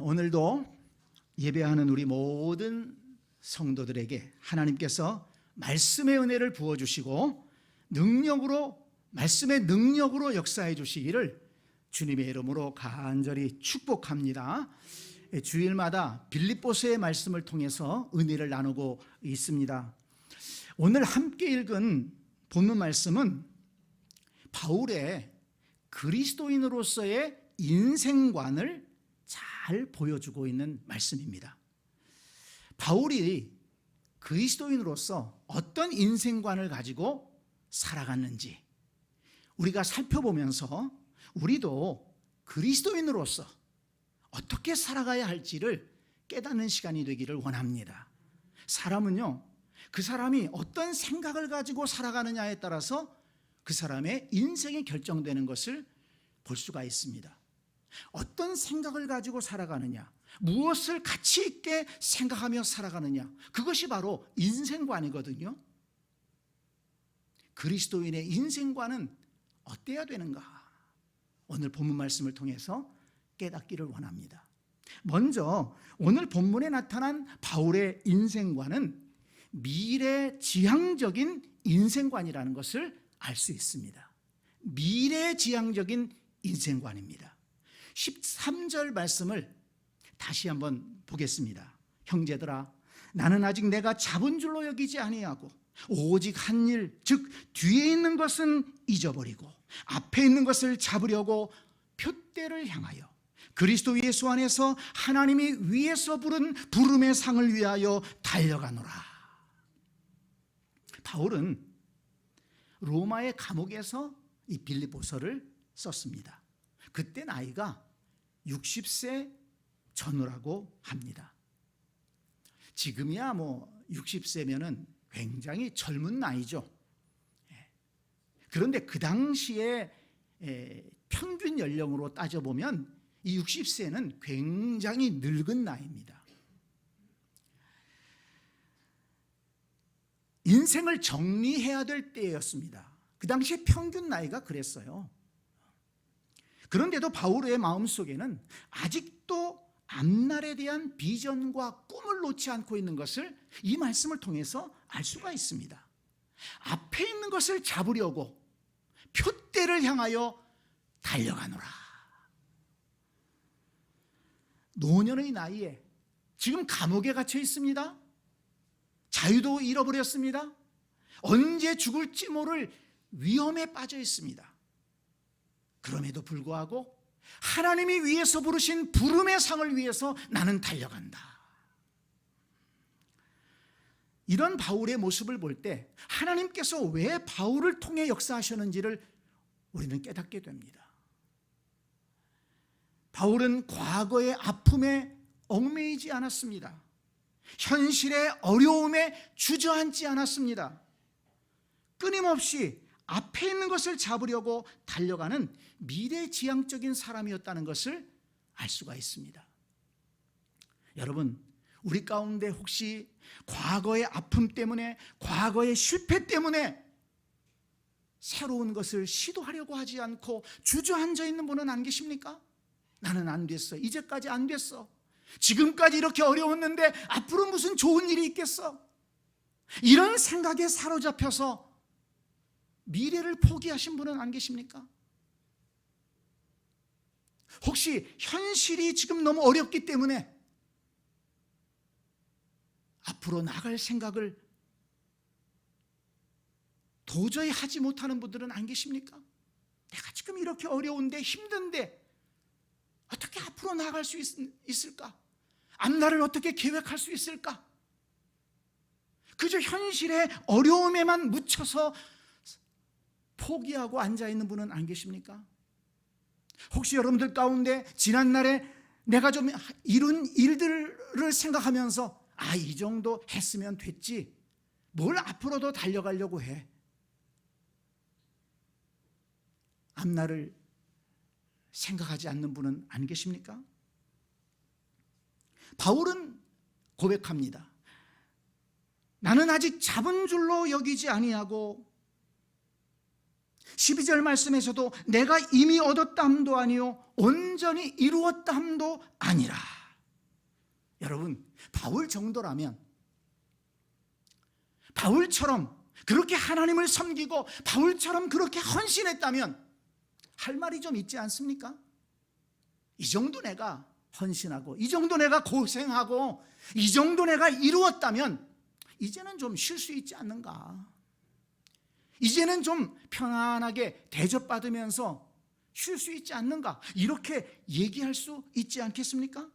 오늘도 예배하는 우리 모든 성도들에게 하나님께서 말씀의 은혜를 부어주시고 말씀의 능력으로 역사해 주시기를 주님의 이름으로 간절히 축복합니다. 주일마다 빌립보서의 말씀을 통해서 은혜를 나누고 있습니다. 오늘 함께 읽은 본문 말씀은 바울의 그리스도인으로서의 인생관을 잘 보여주고 있는 말씀입니다. 바울이 그리스도인으로서 어떤 인생관을 가지고 살아갔는지 우리가 살펴보면서 우리도 그리스도인으로서 어떻게 살아가야 할지를 깨닫는 시간이 되기를 원합니다. 사람은요, 그 사람이 어떤 생각을 가지고 살아가느냐에 따라서 그 사람의 인생이 결정되는 것을 볼 수가 있습니다. 어떤 생각을 가지고 살아가느냐, 무엇을 가치 있게 생각하며 살아가느냐, 그것이 바로 인생관이거든요. 그리스도인의 인생관은 어때야 되는가? 오늘 본문 말씀을 통해서 깨닫기를 원합니다. 먼저 오늘 본문에 나타난 바울의 인생관은 미래지향적인 인생관이라는 것을 알 수 있습니다. 미래지향적인 인생관입니다. 13절 말씀을 다시 한번 보겠습니다. 형제들아, 나는 아직 내가 잡은 줄로 여기지 아니하고 오직 한 일, 즉 뒤에 있는 것은 잊어버리고 앞에 있는 것을 잡으려고 표대를 향하여 그리스도 예수 안에서 하나님이 위에서 부른 부름의 상을 위하여 달려가노라. 바울은 로마의 감옥에서 이 빌립보서를 썼습니다. 그때 나이가 60세 전후라고 합니다. 지금이야 60세면은 굉장히 젊은 나이죠. 그런데 그 당시에 평균 연령으로 따져보면 이 60세는 굉장히 늙은 나이입니다. 인생을 정리해야 될 때였습니다. 그 당시에 평균 나이가 그랬어요. 그런데도 바울의 마음속에는 아직도 앞날에 대한 비전과 꿈을 놓지 않고 있는 것을 이 말씀을 통해서 알 수가 있습니다. 앞에 있는 것을 잡으려고 표대를 향하여 달려가노라. 노년의 나이에 지금 감옥에 갇혀 있습니다. 자유도 잃어버렸습니다. 언제 죽을지 모를 위험에 빠져 있습니다. 그럼에도 불구하고 하나님이 위에서 부르신 부름의 상을 위해서 나는 달려간다. 이런 바울의 모습을 볼 때 하나님께서 왜 바울을 통해 역사하셨는지를 우리는 깨닫게 됩니다. 바울은 과거의 아픔에 얽매이지 않았습니다. 현실의 어려움에 주저앉지 않았습니다. 끊임없이 앞에 있는 것을 잡으려고 달려가는 미래지향적인 사람이었다는 것을 알 수가 있습니다. 여러분, 우리 가운데 혹시 과거의 아픔 때문에, 과거의 실패 때문에 새로운 것을 시도하려고 하지 않고 주저앉아 있는 분은 안 계십니까? 나는 안 됐어. 이제까지 안 됐어. 지금까지 이렇게 어려웠는데 앞으로 무슨 좋은 일이 있겠어? 이런 생각에 사로잡혀서 미래를 포기하신 분은 안 계십니까? 혹시 현실이 지금 너무 어렵기 때문에 앞으로 나갈 생각을 도저히 하지 못하는 분들은 안 계십니까? 내가 지금 이렇게 어려운데 힘든데 어떻게 앞으로 나아갈 수 있을까? 앞날을 어떻게 계획할 수 있을까? 그저 현실의 어려움에만 묻혀서 포기하고 앉아있는 분은 안 계십니까? 혹시 여러분들 가운데 지난날에 내가 좀 이룬 일들을 생각하면서 이 정도 했으면 됐지, 뭘 앞으로도 달려가려고 해, 앞날을 생각하지 않는 분은 안 계십니까? 바울은 고백합니다. 나는 아직 잡은 줄로 여기지 아니하고 12절 말씀에서도 내가 이미 얻었다 함도 아니요 온전히 이루었다 함도 아니라. 여러분, 바울 정도라면, 바울처럼 그렇게 하나님을 섬기고 바울처럼 그렇게 헌신했다면 할 말이 좀 있지 않습니까? 이 정도 내가 헌신하고, 이 정도 내가 고생하고, 이 정도 내가 이루었다면 이제는 좀 쉴 수 있지 않는가? 이제는 좀 편안하게 대접받으면서 쉴 수 있지 않는가? 이렇게 얘기할 수 있지 않겠습니까?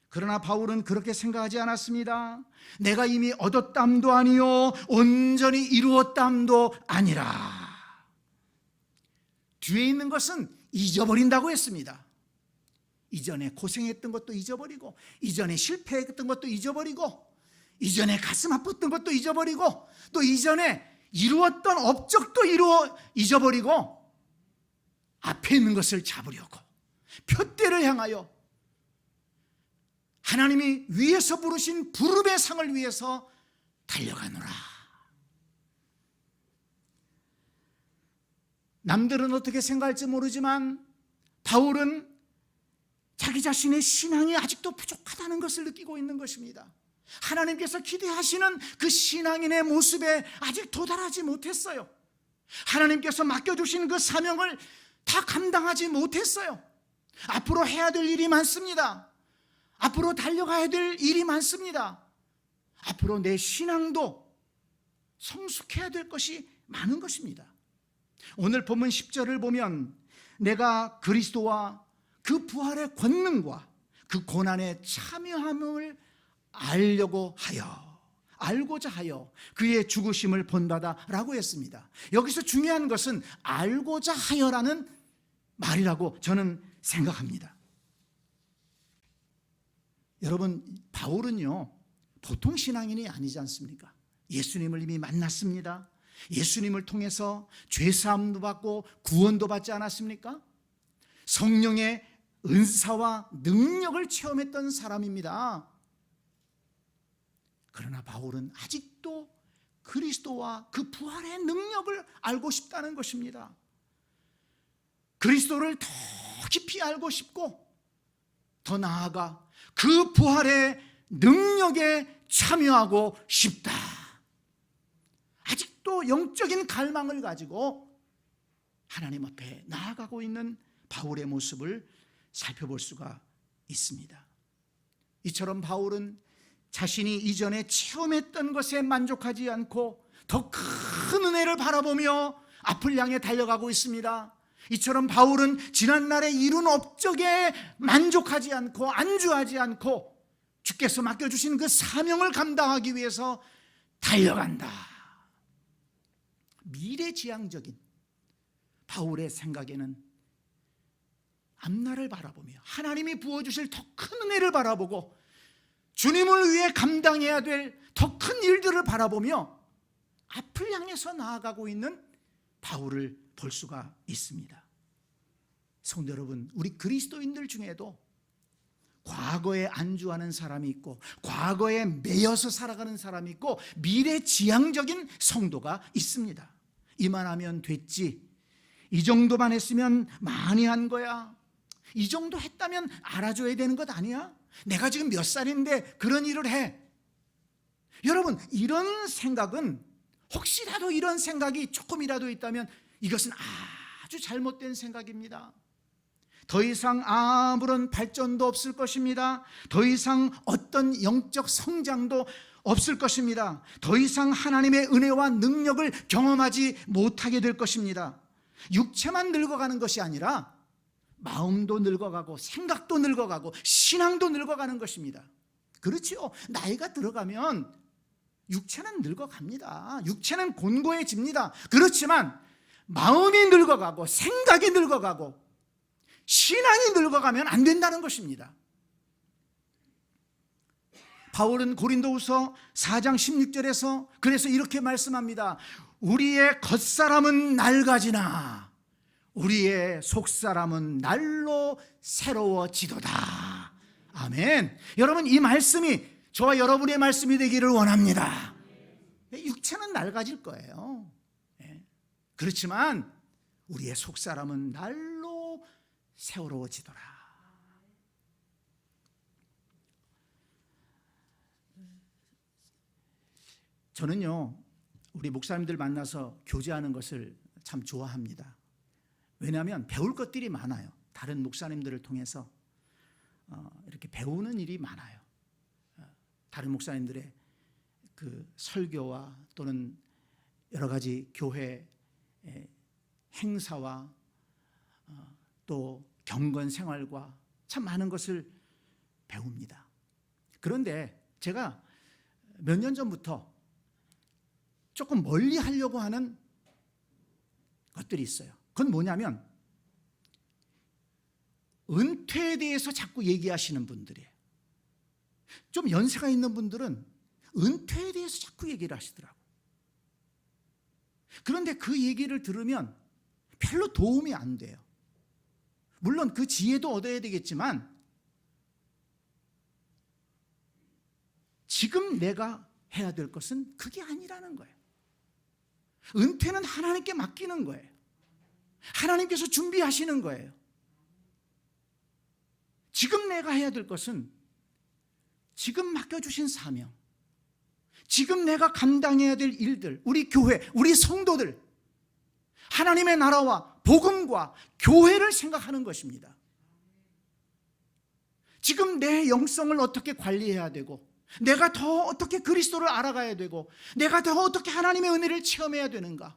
그러나 바울은 그렇게 생각하지 않았습니다. 내가 이미 얻었담도 아니요 온전히 이루었담도 아니라. 뒤에 있는 것은 잊어버린다고 했습니다. 이전에 고생했던 것도 잊어버리고, 이전에 실패했던 것도 잊어버리고, 이전에 가슴 아팠던 것도 잊어버리고, 또 이전에 이루었던 업적도 잊어버리고, 앞에 있는 것을 잡으려고 표대를 향하여 하나님이 위에서 부르신 부름의 상을 위해서 달려가노라. 남들은 어떻게 생각할지 모르지만 바울은 자기 자신의 신앙이 아직도 부족하다는 것을 느끼고 있는 것입니다. 하나님께서 기대하시는 그 신앙인의 모습에 아직 도달하지 못했어요. 하나님께서 맡겨주신 그 사명을 다 감당하지 못했어요. 앞으로 해야 될 일이 많습니다. 앞으로 달려가야 될 일이 많습니다. 앞으로 내 신앙도 성숙해야 될 것이 많은 것입니다. 오늘 본문 10절을 보면 내가 그리스도와 그 부활의 권능과 그 고난의 참여함을 알고자 하여 그의 죽으심을 본다라고 했습니다. 여기서 중요한 것은 알고자 하여라는 말이라고 저는 생각합니다. 여러분, 바울은요 보통 신앙인이 아니지 않습니까? 예수님을 이미 만났습니다. 예수님을 통해서 죄사함도 받고 구원도 받지 않았습니까? 성령의 은사와 능력을 체험했던 사람입니다. 그러나 바울은 아직도 그리스도와 그 부활의 능력을 알고 싶다는 것입니다. 그리스도를 더 깊이 알고 싶고, 더 나아가 그 부활의 능력에 참여하고 싶다. 아직도 영적인 갈망을 가지고 하나님 앞에 나아가고 있는 바울의 모습을 살펴볼 수가 있습니다. 이처럼 바울은 자신이 이전에 체험했던 것에 만족하지 않고 더 큰 은혜를 바라보며 앞을 향해 달려가고 있습니다. 이처럼 바울은 지난날에 이룬 업적에 만족하지 않고 안주하지 않고 주께서 맡겨주신 그 사명을 감당하기 위해서 달려간다. 미래지향적인 바울의 생각에는 앞날을 바라보며 하나님이 부어주실 더 큰 은혜를 바라보고 주님을 위해 감당해야 될 더 큰 일들을 바라보며 앞을 향해서 나아가고 있는 바울을 볼 수가 있습니다. 성도 여러분, 우리 그리스도인들 중에도 과거에 안주하는 사람이 있고 과거에 매여서 살아가는 사람이 있고 미래지향적인 성도가 있습니다. 이만하면 됐지, 이 정도만 했으면 많이 한 거야, 이 정도 했다면 알아줘야 되는 것 아니야? 내가 지금 몇 살인데 그런 일을 해. 여러분, 이런 생각은, 혹시라도 이런 생각이 조금이라도 있다면 이것은 아주 잘못된 생각입니다. 더 이상 아무런 발전도 없을 것입니다. 더 이상 어떤 영적 성장도 없을 것입니다. 더 이상 하나님의 은혜와 능력을 경험하지 못하게 될 것입니다. 육체만 늙어가는 것이 아니라 마음도 늙어가고 생각도 늙어가고 신앙도 늙어가는 것입니다. 그렇지요. 나이가 들어가면 육체는 늙어갑니다. 육체는 곤고해집니다. 그렇지만 마음이 늙어가고 생각이 늙어가고 신앙이 늙어가면 안 된다는 것입니다. 바울은 고린도후서 4장 16절에서 그래서 이렇게 말씀합니다. 우리의 겉사람은 낡아지나 우리의 속사람은 날로 새로워지도다. 아멘. 여러분, 이 말씀이 저와 여러분의 말씀이 되기를 원합니다. 육체는 낡아질 거예요. 그렇지만 우리의 속사람은 날로 새로워지더라. 저는요, 우리 목사님들 만나서 교제하는 것을 참 좋아합니다. 왜냐하면 배울 것들이 많아요. 다른 목사님들을 통해서 이렇게 배우는 일이 많아요. 다른 목사님들의 그 설교와 또는 여러 가지 교회 행사와 또 경건 생활과 참 많은 것을 배웁니다. 그런데 제가 몇 년 전부터 조금 멀리 하려고 하는 것들이 있어요. 그건 뭐냐면 은퇴에 대해서 자꾸 얘기하시는 분들이에요. 좀 연세가 있는 분들은 은퇴에 대해서 자꾸 얘기를 하시더라고요. 그런데 그 얘기를 들으면 별로 도움이 안 돼요. 물론 그 지혜도 얻어야 되겠지만 지금 내가 해야 될 것은 그게 아니라는 거예요. 은퇴는 하나님께 맡기는 거예요. 하나님께서 준비하시는 거예요. 지금 내가 해야 될 것은 지금 맡겨주신 사명, 지금 내가 감당해야 될 일들, 우리 교회, 우리 성도들, 하나님의 나라와 복음과 교회를 생각하는 것입니다. 지금 내 영성을 어떻게 관리해야 되고, 내가 더 어떻게 그리스도를 알아가야 되고, 내가 더 어떻게 하나님의 은혜를 체험해야 되는가,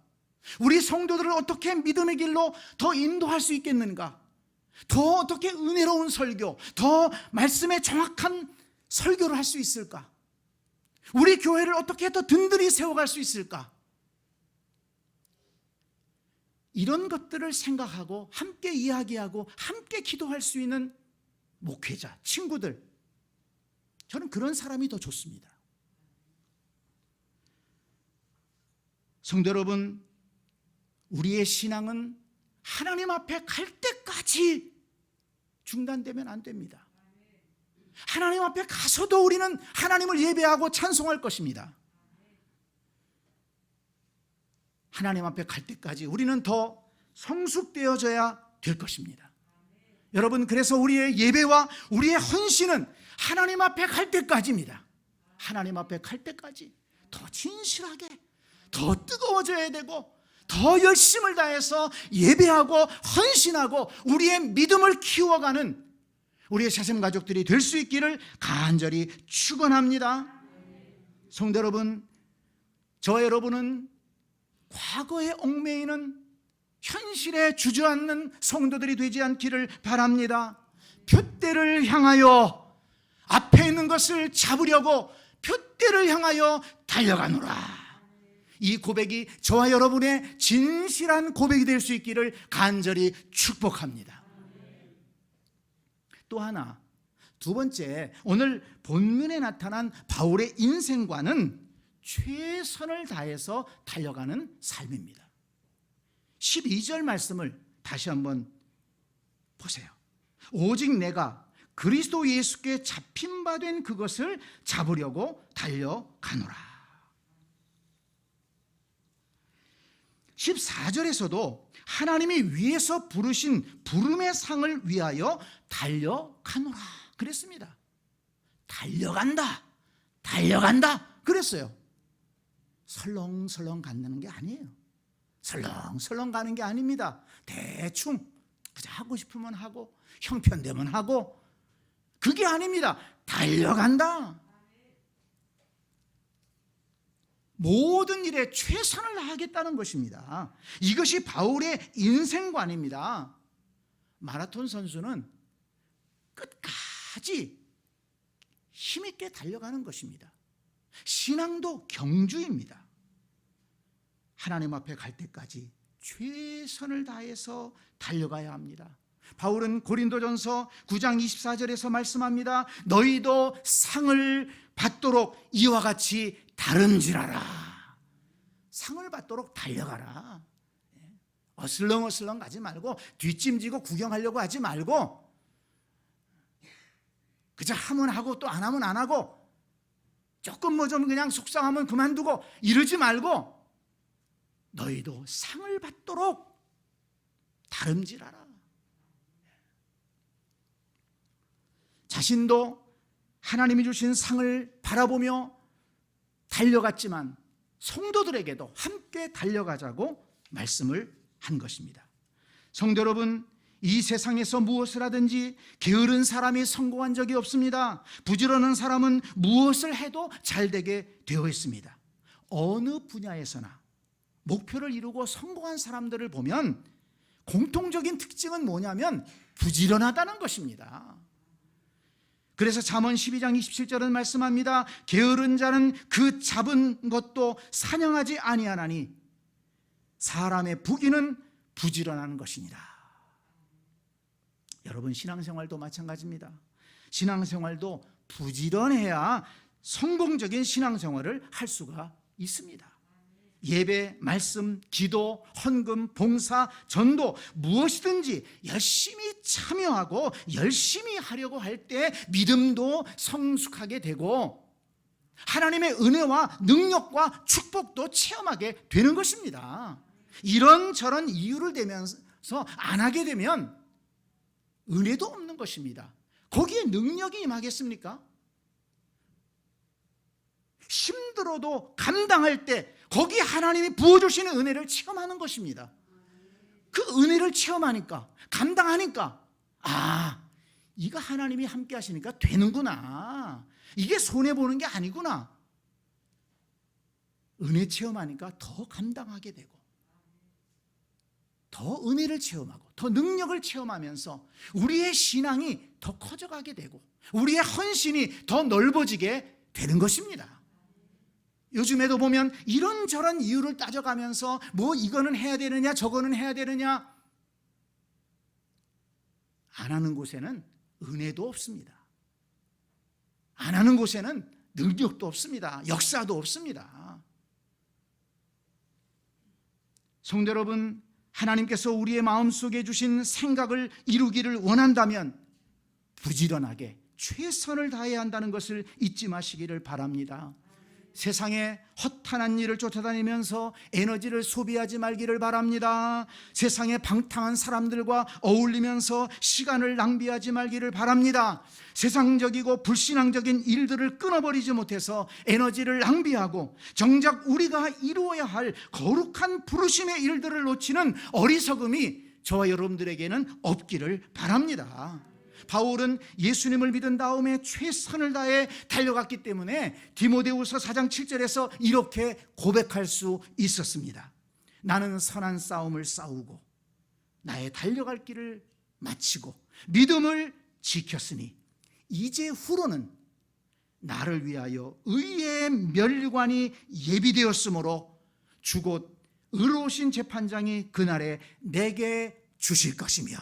우리 성도들을 어떻게 믿음의 길로 더 인도할 수 있겠는가, 더 어떻게 은혜로운 설교, 더 말씀에 정확한 설교를 할 수 있을까, 우리 교회를 어떻게 더 든든히 세워갈 수 있을까, 이런 것들을 생각하고 함께 이야기하고 함께 기도할 수 있는 목회자, 친구들, 저는 그런 사람이 더 좋습니다. 성도 여러분, 우리의 신앙은 하나님 앞에 갈 때까지 중단되면 안 됩니다. 하나님 앞에 가서도 우리는 하나님을 예배하고 찬송할 것입니다. 하나님 앞에 갈 때까지 우리는 더 성숙되어져야 될 것입니다. 여러분, 그래서 우리의 예배와 우리의 헌신은 하나님 앞에 갈 때까지입니다. 하나님 앞에 갈 때까지 더 진실하게, 더 뜨거워져야 되고, 더 열심을 다해서 예배하고 헌신하고 우리의 믿음을 키워가는 우리의 새샘 가족들이 될 수 있기를 간절히 축원합니다. 성도 여러분, 저 여러분은 과거에 얽매이는 현실에 주저앉는 성도들이 되지 않기를 바랍니다. 푯대를 향하여, 앞에 있는 것을 잡으려고 푯대를 향하여 달려가노라. 이 고백이 저와 여러분의 진실한 고백이 될 수 있기를 간절히 축복합니다. 또 하나, 두 번째, 오늘 본문에 나타난 바울의 인생관은 최선을 다해서 달려가는 삶입니다. 12절 말씀을 다시 한번 보세요. 오직 내가 그리스도 예수께 잡힌 바 된 그것을 잡으려고 달려가노라. 14절에서도 하나님이 위에서 부르신 부름의 상을 위하여 달려가노라 그랬습니다. 달려간다, 달려간다 그랬어요. 설렁설렁 가는 게 아니에요. 설렁설렁 가는 게 아닙니다. 대충 그저 하고 싶으면 하고 형편되면 하고, 그게 아닙니다. 달려간다. 모든 일에 최선을 다하겠다는 것입니다. 이것이 바울의 인생관입니다. 마라톤 선수는 끝까지 힘있게 달려가는 것입니다. 신앙도 경주입니다. 하나님 앞에 갈 때까지 최선을 다해서 달려가야 합니다. 바울은 고린도전서 9장 24절에서 말씀합니다. 너희도 상을 받도록 이와 같이 다름질하라. 상을 받도록 달려가라. 어슬렁어슬렁 가지 말고, 뒷짐지고 구경하려고 하지 말고, 그저 하면 하고 또 안 하면 안 하고, 조금 뭐 좀 그냥 속상하면 그만두고 이러지 말고, 너희도 상을 받도록 다름질하라. 자신도 하나님이 주신 상을 바라보며 달려갔지만 성도들에게도 함께 달려가자고 말씀을 한 것입니다. 성도 여러분, 이 세상에서 무엇을 하든지 게으른 사람이 성공한 적이 없습니다. 부지런한 사람은 무엇을 해도 잘되게 되어 있습니다. 어느 분야에서나 목표를 이루고 성공한 사람들을 보면 공통적인 특징은 뭐냐면 부지런하다는 것입니다. 그래서 잠언 12장 27절은 말씀합니다. 게으른 자는 그 잡은 것도 사냥하지 아니하나니 사람의 부귀는 부지런한 것이니라. 여러분, 신앙생활도 마찬가지입니다. 신앙생활도 부지런해야 성공적인 신앙생활을 할 수가 있습니다. 예배, 말씀, 기도, 헌금, 봉사, 전도 무엇이든지 열심히 참여하고 열심히 하려고 할 때 믿음도 성숙하게 되고 하나님의 은혜와 능력과 축복도 체험하게 되는 것입니다. 이런저런 이유를 대면서 안 하게 되면 은혜도 없는 것입니다. 거기에 능력이 임하겠습니까? 힘들어도 감당할 때 거기 하나님이 부어주시는 은혜를 체험하는 것입니다. 그 은혜를 체험하니까, 감당하니까, 이거 하나님이 함께 하시니까 되는구나, 이게 손해보는 게 아니구나, 은혜 체험하니까 더 감당하게 되고 더 은혜를 체험하고 더 능력을 체험하면서 우리의 신앙이 더 커져가게 되고 우리의 헌신이 더 넓어지게 되는 것입니다. 요즘에도 보면 이런저런 이유를 따져가면서 뭐 이거는 해야 되느냐 저거는 해야 되느냐, 안 하는 곳에는 은혜도 없습니다. 안 하는 곳에는 능력도 없습니다. 역사도 없습니다. 성도 여러분, 하나님께서 우리의 마음속에 주신 생각을 이루기를 원한다면 부지런하게 최선을 다해야 한다는 것을 잊지 마시기를 바랍니다. 세상에 허탄한 일을 쫓아다니면서 에너지를 소비하지 말기를 바랍니다. 세상에 방탕한 사람들과 어울리면서 시간을 낭비하지 말기를 바랍니다. 세상적이고 불신앙적인 일들을 끊어버리지 못해서 에너지를 낭비하고 정작 우리가 이루어야 할 거룩한 부르심의 일들을 놓치는 어리석음이 저와 여러분들에게는 없기를 바랍니다. 바울은 예수님을 믿은 다음에 최선을 다해 달려갔기 때문에 디모데후서 4장 7절에서 이렇게 고백할 수 있었습니다. 나는 선한 싸움을 싸우고 나의 달려갈 길을 마치고 믿음을 지켰으니 이제 후로는 나를 위하여 의의 면류관이 예비되었으므로 주 곧 의로우신 재판장이 그날에 내게 주실 것이며.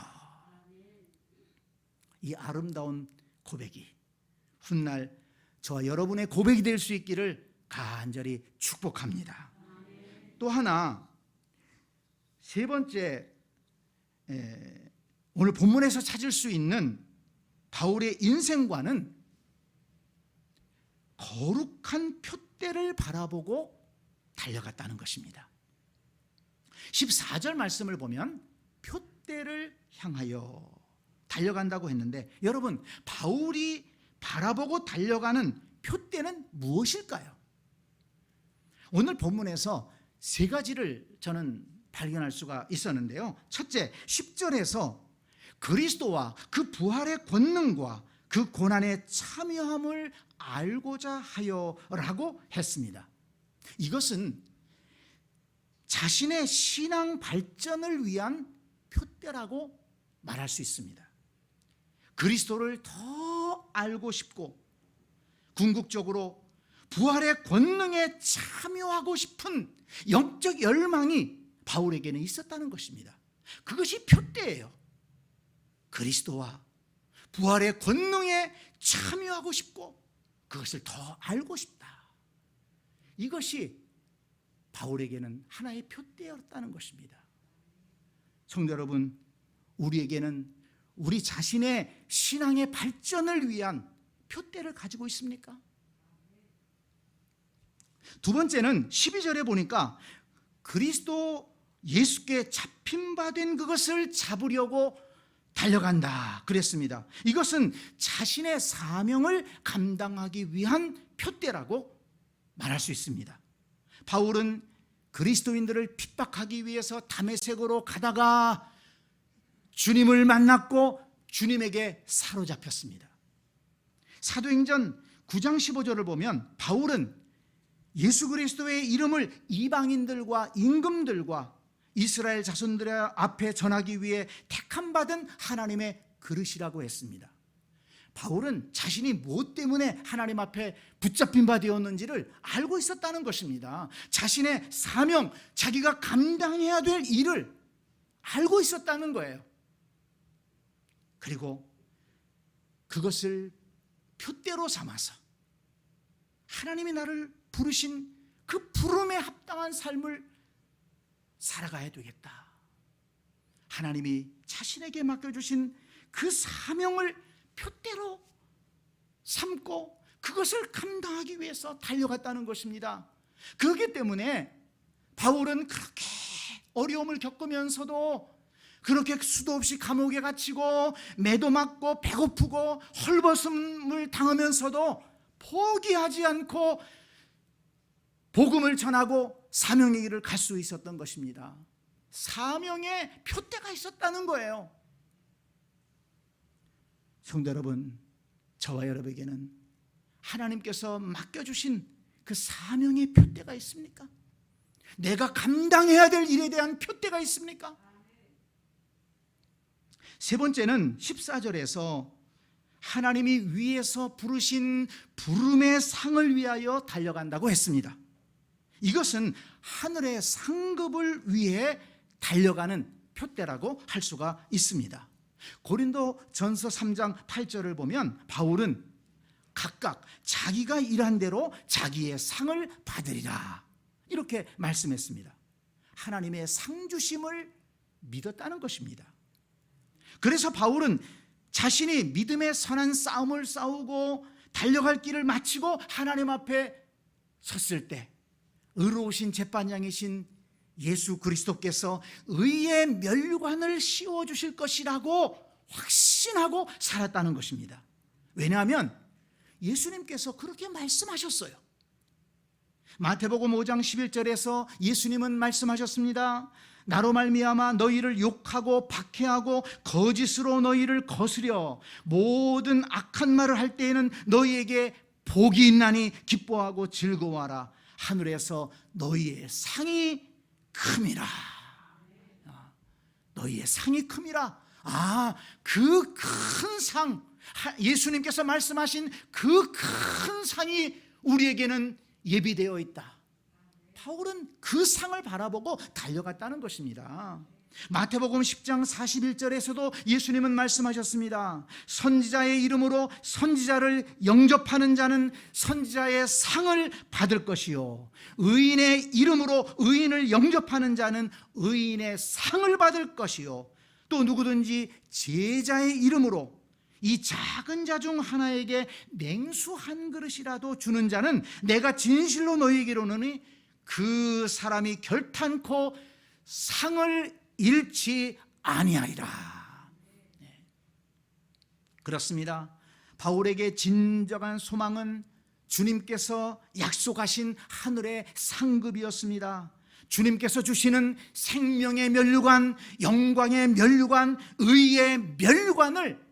이 아름다운 고백이 훗날 저와 여러분의 고백이 될 수 있기를 간절히 축복합니다. 또 하나, 세 번째, 오늘 본문에서 찾을 수 있는 바울의 인생관은 거룩한 표대를 바라보고 달려갔다는 것입니다. 14절 말씀을 보면 표대를 향하여 달려간다고 했는데, 여러분, 바울이 바라보고 달려가는 표대는 무엇일까요? 오늘 본문에서 세 가지를 저는 발견할 수가 있었는데요. 첫째, 10절에서 그리스도와 그 부활의 권능과 그 고난의 참여함을 알고자 하여라고 했습니다. 이것은 자신의 신앙 발전을 위한 표대라고 말할 수 있습니다. 그리스도를 더 알고 싶고 궁극적으로 부활의 권능에 참여하고 싶은 영적 열망이 바울에게는 있었다는 것입니다. 그것이 표대예요. 그리스도와 부활의 권능에 참여하고 싶고 그것을 더 알고 싶다. 이것이 바울에게는 하나의 표대였다는 것입니다. 성도 여러분, 우리에게는 우리 자신의 신앙의 발전을 위한 표대를 가지고 있습니까? 두 번째는 12절에 보니까 그리스도 예수께 잡힌 바 된 그것을 잡으려고 달려간다 그랬습니다. 이것은 자신의 사명을 감당하기 위한 표대라고 말할 수 있습니다. 바울은 그리스도인들을 핍박하기 위해서 다메섹으로 가다가 주님을 만났고 주님에게 사로잡혔습니다. 사도행전 9장 15절을 보면 바울은 예수 그리스도의 이름을 이방인들과 임금들과 이스라엘 자손들 앞에 전하기 위해 택함받은 하나님의 그릇이라고 했습니다. 바울은 자신이 무엇 때문에 하나님 앞에 붙잡힌 바 되었는지를 알고 있었다는 것입니다. 자신의 사명, 자기가 감당해야 될 일을 알고 있었다는 거예요. 그리고 그것을 표대로 삼아서 하나님이 나를 부르신 그 부름에 합당한 삶을 살아가야 되겠다. 하나님이 자신에게 맡겨주신 그 사명을 표대로 삼고 그것을 감당하기 위해서 달려갔다는 것입니다. 그렇기 때문에 바울은 그렇게 어려움을 겪으면서도 그렇게 수도 없이 감옥에 갇히고 매도 맞고 배고프고 헐벗음을 당하면서도 포기하지 않고 복음을 전하고 사명의 길을 갈 수 있었던 것입니다. 사명의 표대가 있었다는 거예요. 성도 여러분, 저와 여러분에게는 하나님께서 맡겨주신 그 사명의 표대가 있습니까? 내가 감당해야 될 일에 대한 표대가 있습니까? 세 번째는 14절에서 하나님이 위에서 부르신 부름의 상을 위하여 달려간다고 했습니다. 이것은 하늘의 상급을 위해 달려가는 표대라고 할 수가 있습니다. 고린도전서 3장 8절을 보면 바울은 각각 자기가 일한 대로 자기의 상을 받으리라 이렇게 말씀했습니다. 하나님의 상 주심을 믿었다는 것입니다. 그래서 바울은 자신이 믿음의 선한 싸움을 싸우고 달려갈 길을 마치고 하나님 앞에 섰을 때 의로우신 재판장이신 예수 그리스도께서 의의 면류관을 씌워주실 것이라고 확신하고 살았다는 것입니다. 왜냐하면 예수님께서 그렇게 말씀하셨어요. 마태복음 5장 11절에서 예수님은 말씀하셨습니다. 나로 말미암아 너희를 욕하고 박해하고 거짓으로 너희를 거스려 모든 악한 말을 할 때에는 너희에게 복이 있나니 기뻐하고 즐거워하라. 하늘에서 너희의 상이 큼이라. 너희의 상이 큼이라. 그 큰 상, 예수님께서 말씀하신 그 큰 상이 우리에게는 예비되어 있다. 바울은 그 상을 바라보고 달려갔다는 것입니다. 마태복음 10장 41절에서도 예수님은 말씀하셨습니다. 선지자의 이름으로 선지자를 영접하는 자는 선지자의 상을 받을 것이요 의인의 이름으로 의인을 영접하는 자는 의인의 상을 받을 것이요 또 누구든지 제자의 이름으로 이 작은 자 중 하나에게 냉수 한 그릇이라도 주는 자는 내가 진실로 너희에게 이르노니 그 사람이 결탄코 상을 잃지 아니하리라. 그렇습니다. 바울에게 진정한 소망은 주님께서 약속하신 하늘의 상급이었습니다. 주님께서 주시는 생명의 면류관, 영광의 면류관, 의의 면류관을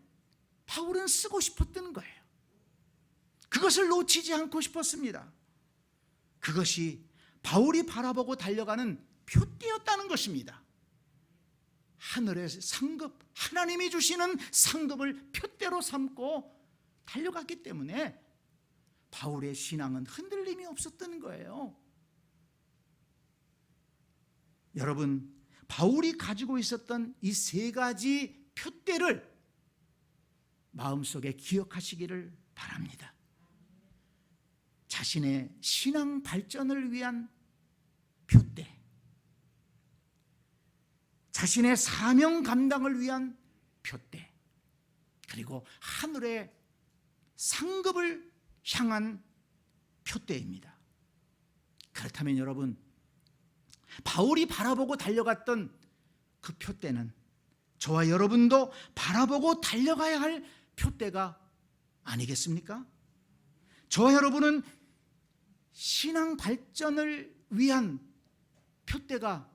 바울은 쓰고 싶었던 거예요. 그것을 놓치지 않고 싶었습니다. 그것이 바울이 바라보고 달려가는 표대였다는 것입니다. 하늘의 상급, 하나님이 주시는 상급을 표대로 삼고 달려갔기 때문에 바울의 신앙은 흔들림이 없었던 거예요. 여러분, 바울이 가지고 있었던 이 세 가지 표대를 마음속에 기억하시기를 바랍니다. 자신의 신앙 발전을 위한 표대, 자신의 사명 감당을 위한 표대, 그리고 하늘의 상급을 향한 표대입니다. 그렇다면 여러분, 바울이 바라보고 달려갔던 그 표대는 저와 여러분도 바라보고 달려가야 할 표대가 아니겠습니까? 저와 여러분은 신앙 발전을 위한 표대가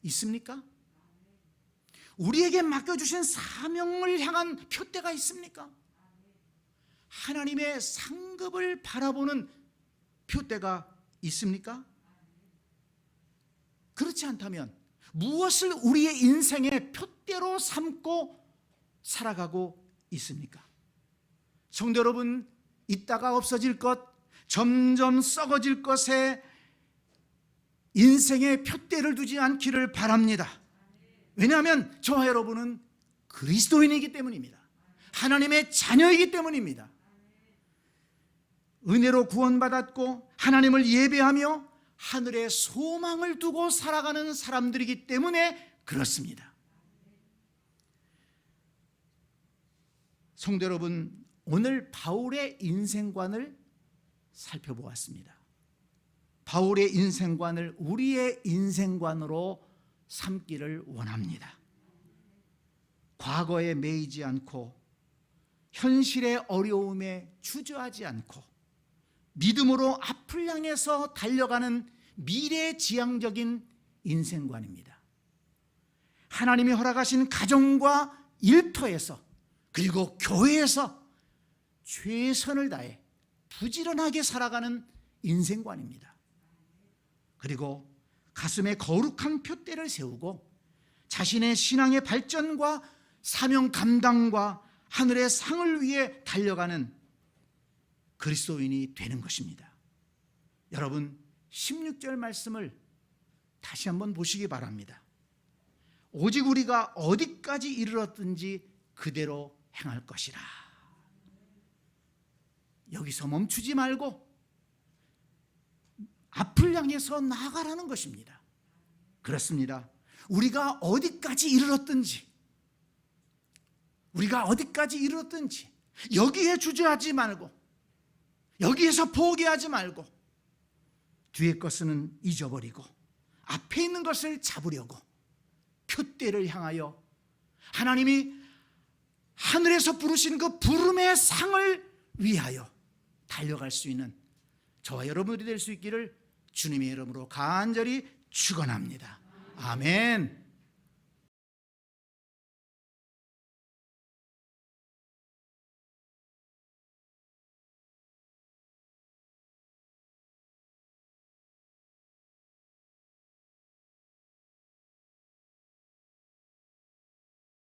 있습니까? 우리에게 맡겨주신 사명을 향한 표대가 있습니까? 하나님의 상급을 바라보는 표대가 있습니까? 그렇지 않다면 무엇을 우리의 인생의 표대로 삼고 살아가고 있습니까? 성도 여러분, 있다가 없어질 것, 점점 썩어질 것에 인생의 표대를 두지 않기를 바랍니다. 왜냐하면 저와 여러분은 그리스도인이기 때문입니다. 하나님의 자녀이기 때문입니다. 은혜로 구원받았고 하나님을 예배하며 하늘에 소망을 두고 살아가는 사람들이기 때문에 그렇습니다. 성도 여러분, 오늘 바울의 인생관을 살펴보았습니다. 바울의 인생관을 우리의 인생관으로 삼기를 원합니다. 과거에 매이지 않고 현실의 어려움에 주저하지 않고 믿음으로 앞을 향해서 달려가는 미래지향적인 인생관입니다. 하나님이 허락하신 가정과 일터에서 그리고 교회에서 최선을 다해 부지런하게 살아가는 인생관입니다. 그리고 가슴에 거룩한 표대를 세우고 자신의 신앙의 발전과 사명 감당과 하늘의 상을 위해 달려가는 그리스도인이 되는 것입니다. 여러분, 16절 말씀을 다시 한번 보시기 바랍니다. 오직 우리가 어디까지 이르렀든지 그대로 행할 것이라. 여기서 멈추지 말고 앞을 향해서 나아가라는 것입니다. 그렇습니다. 우리가 어디까지 이르렀든지 여기에 주저하지 말고 여기에서 포기하지 말고 뒤의 것은 잊어버리고 앞에 있는 것을 잡으려고 표대를 향하여 하나님이 하늘에서 부르신 그 부름의 상을 위하여 달려갈 수 있는 저와 여러분들이 될 수 있기를 주님의 이름으로 간절히 축원합니다. 아멘.